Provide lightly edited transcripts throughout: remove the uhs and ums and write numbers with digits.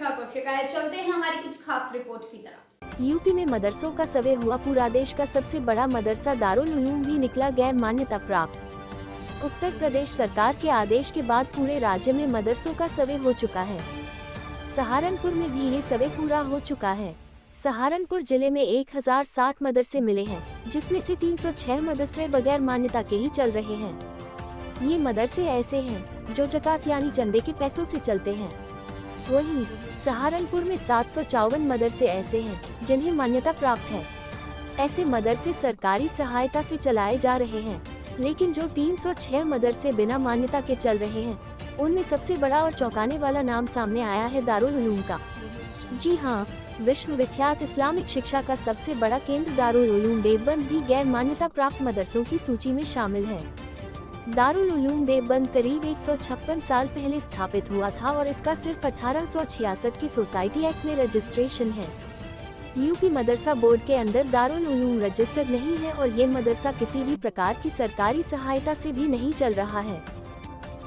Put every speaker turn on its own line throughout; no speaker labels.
खबर शिकायत चलते हैं हमारी कुछ खास रिपोर्ट की तरफ।
यूपी में मदरसों का सर्वे हुआ। पूरा देश का सबसे बड़ा मदरसा दारुल उलूम भी निकला गैर मान्यता प्राप्त। उत्तर प्रदेश सरकार के आदेश के बाद पूरे राज्य में मदरसों का सर्वे हो चुका है। सहारनपुर में भी ये सर्वे पूरा हो चुका है। सहारनपुर जिले में 1060 मदरसे मिले हैं, जिसमें से 306 मदरसे बगैर मान्यता के ही चल रहे हैं। ये मदरसे ऐसे हैं जो ज़कात यानी चंदे के पैसों से चलते हैं। वहीं सहारनपुर में 754 मदरसे ऐसे हैं जिन्हें मान्यता प्राप्त है। ऐसे मदरसे सरकारी सहायता से चलाए जा रहे हैं, लेकिन जो 306 मदरसे बिना मान्यता के चल रहे हैं, उनमें सबसे बड़ा और चौंकाने वाला नाम सामने आया है दारुल उलूम का। जी हाँ, विश्व विख्यात इस्लामिक शिक्षा का सबसे बड़ा केंद्र दारुल उलूम देवबंद भी गैर मान्यता प्राप्त मदरसों की सूची में शामिल है। दारुल उलूम देवबंद करीब 156 साल पहले स्थापित हुआ था और इसका सिर्फ 1866 की सोसाइटी एक्ट में रजिस्ट्रेशन है। यूपी मदरसा बोर्ड के अंदर दारुल उलूम रजिस्टर्ड नहीं है और ये मदरसा किसी भी प्रकार की सरकारी सहायता से भी नहीं चल रहा है।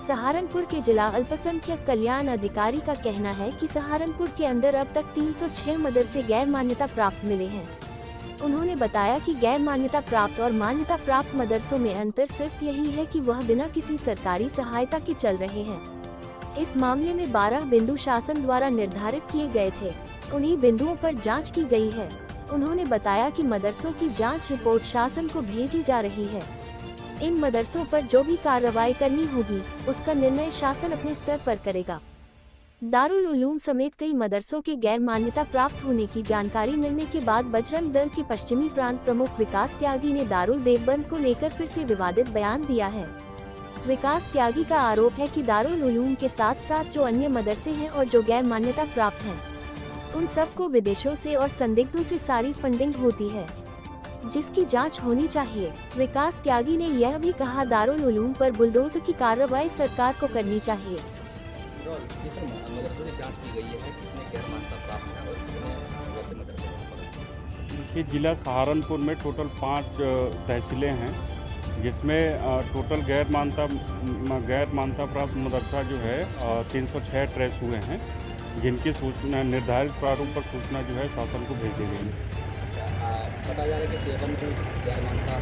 सहारनपुर के जिला अल्पसंख्यक कल्याण अधिकारी का कहना है कि सहारनपुर के अंदर अब तक 306 मदरसे गैर मान्यता प्राप्त मिले हैं। उन्होंने बताया कि गैर मान्यता प्राप्त और मान्यता प्राप्त मदरसों में अंतर सिर्फ यही है कि वह बिना किसी सरकारी सहायता के चल रहे हैं। इस मामले में 12 बिंदु शासन द्वारा निर्धारित किए गए थे। उन्हीं बिंदुओं पर जांच की गई है। उन्होंने बताया कि मदरसों की जांच रिपोर्ट शासन को भेजी जा रही है। इन मदरसों पर जो भी कार्रवाई करनी होगी, उसका निर्णय शासन अपने स्तर पर करेगा। दारुल उलूम समेत कई मदरसों के गैर मान्यता प्राप्त होने की जानकारी मिलने के बाद बजरंग दल के पश्चिमी प्रांत प्रमुख विकास त्यागी ने दारुल देवबंद को लेकर फिर से विवादित बयान दिया है। विकास त्यागी का आरोप है कि दारुल उलूम के साथ साथ जो अन्य मदरसे हैं और जो गैर मान्यता प्राप्त हैं, उन सबको विदेशों से और संदिग्धों से सारी फंडिंग होती है, जिसकी जांच होनी चाहिए। विकास त्यागी ने यह भी कहा दारुल उलूम पर बुलडोजर की कार्रवाई सरकार को करनी चाहिए।
कि जिला सहारनपुर में टोटल 5 तहसीलें हैं, जिसमें टोटल गैर मान्यता प्राप्त मदरसा जो है 306 ट्रेस हुए हैं, जिनकी सूचना निर्धारित प्रारूप पर सूचना जो है शासन को भेज दी गई है।
पता जा रहा है कि देवबंद गैर मान्यता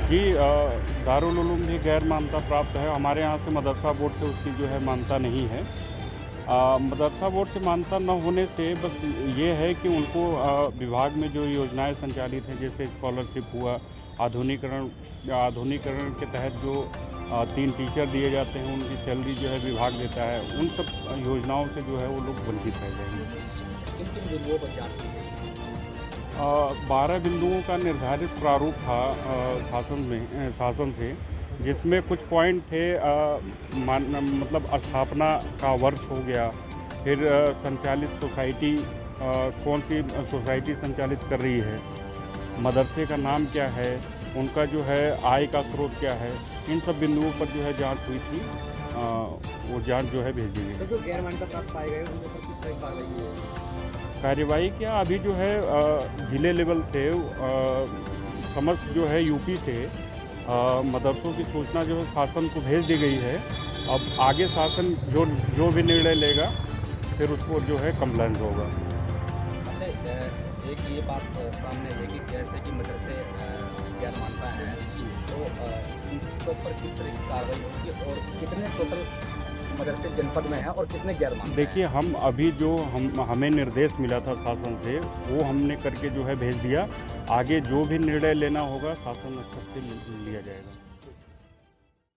जी, दारुल उलूम भी गैर मान्यता प्राप्त है। हमारे यहाँ से मदरसा बोर्ड से उसकी जो है मान्यता नहीं है। मदरसा बोर्ड से मान्यता न होने से बस ये है कि उनको विभाग में जो योजनाएं संचालित हैं, जैसे स्कॉलरशिप हुआ, आधुनिकरण के तहत जो 3 टीचर दिए जाते हैं, उनकी सैलरी जो है विभाग देता है। उन सब योजनाओं से जो है वो लोग वंचित रह जाएंगे। 12 बिंदुओं का निर्धारित प्रारूप था शासन से, जिसमें कुछ पॉइंट थे, मतलब स्थापना का वर्ष हो गया, फिर संचालित सोसाइटी कौन सी सोसाइटी संचालित कर रही है, मदरसे का नाम क्या है, उनका जो है आय का स्रोत क्या है। इन सब बिंदुओं पर जो है जांच हुई थी। वो जांच जो है भेज दी गई।
तो जो गैर मान्यता प्राप्त पाए गए उनके ऊपर किस तरह की कार्रवाई है?
कार्यवाही क्या, अभी जो है जिले लेवल से समस्त जो है यूपी से मदरसों की सूचना जो है शासन को भेज दी गई है। अब आगे शासन जो भी निर्णय लेगा, फिर उसको जो है कंप्लायंस होगा।
अच्छा, एक ये बात सामने है कि जैसे कि मदरसे गैर मान्यता है, तो इनके ऊपर किस तरह की कार्रवाई होगी और कितने टोटल मदरसे जनपद में है और कितने गैर मान्यता?
देखिए, हम अभी जो हमें निर्देश मिला था शासन से, वो हमने करके जो है भेज दिया। आगे जो भी निर्णय लेना होगा शासन स्तर से लिया जाएगा।